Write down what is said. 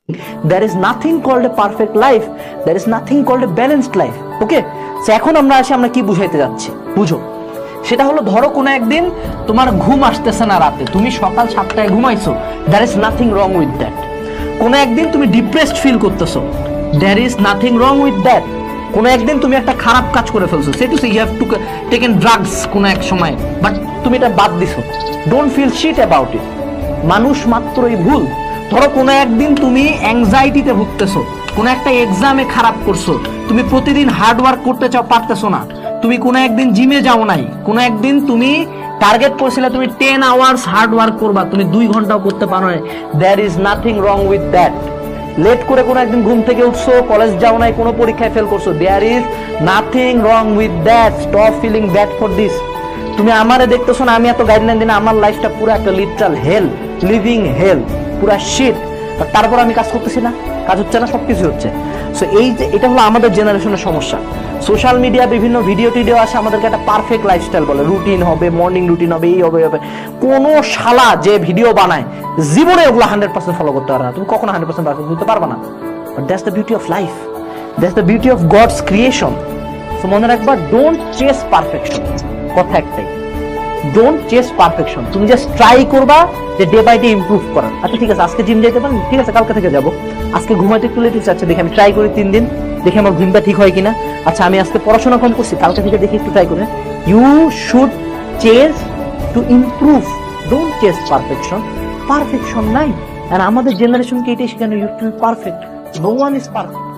There is nothing called a perfect life. There is nothing called a balanced life. Okay? So এখন আমরা কি বুঝাইতে যাচ্ছি বুঝো। সেটা হলো ধরো কোনো একদিন তোমার ঘুম আসতেছে না রাতে, তুমি সকাল 7টায় ঘুমাইছো, there is nothing wrong with that. কোনো একদিন তুমি ডিপ্রেসড ফিল করতেছো, there is nothing wrong with that. কোনো একদিন তুমি একটা খারাপ কাজ করে ফেলছো, সেটু say you have to taken drugs কোনো এক সময়, বাট তুমি এটা বাদ দিছো, don't feel shit about it. মানুষ মাত্রই ভুল। ধরো কোনো একদিন তুমি অ্যাংজাইটিতে ভুগতেছো, কোনো একটা এক্সামে খারাপ করছো, তুমি প্রতিদিন হার্ড ওয়ার্ক করতে চাও, পারতেছো না, তুমি কোনো একদিন জিমে যাও নাই, কোনো একদিন তুমি টার্গেট করছিলে তুমি 10 আওয়ার্স হার্ড ওয়ার্ক করবা, তুমি 2 ঘন্টাও করতে পারো না, there is nothing wrong with that. Late করে কোনো একদিন ঘুম থেকে উঠছো, কলেজ যাও নাই, কোনো পরীক্ষায় ফেল করছো, there is nothing wrong with that. Stop feeling bad for this. তুমি আমারে দেখতেছো না, আমি এত গাইডলাইন দিই না, আমার লাইফটা পুরো একটা লিটারাল হেল, লিভিং হেল, পুরা শিট, তারপর আমি কাজ করতেছি না, কাজ হচ্ছে না, সবকিছু হচ্ছে। সো এই যে এটা হলো আমাদের জেনারেশনের সমস্যা। সোশ্যাল মিডিয়া বিভিন্ন ভিডিও টিডিও আসে, আমাদেরকে একটা পারফেক্ট লাইফস্টাইল বলে, রুটিন হবে, মর্নিং রুটিন হবে, এই হবে হবে। কোনো শালা যে ভিডিও বানায় জীবনে ওগুলো 100% ফলো করতে পারবে না, তুমি কখনো 100% পারফেক্ট হতে পারবে না। But that's the beauty of life, that's the beauty of God's creation. So মনে রাখবা, ডোন্ট চেস পারফেকশন। কথা একটাই, ডোন্ট চেস পারফেকশন। তুমি জাস্ট ট্রাই করবা যে ডে বাই ডে ইমপ্রুভ করার। আচ্ছা ঠিক আছে, আজকে জিম যেতে পারেন, ঠিক আছে কালকে থেকে যাবো। আজকে ঘুমাইতে একটু লেট হচ্ছে, আচ্ছা দেখি আমি ট্রাই করি 3 দিন, দেখি আমার ঘুমটা ঠিক হয় কিনা। আচ্ছা আমি আজকে পড়াশোনা কম করছি, কালকে থেকে দেখি একটু ট্রাই করে। You should chase to improve, don't chase perfection. Perfection নাই, আর আমাদের জেনারেশনকে এটাই শেখানো, you to be perfect. No one is perfect.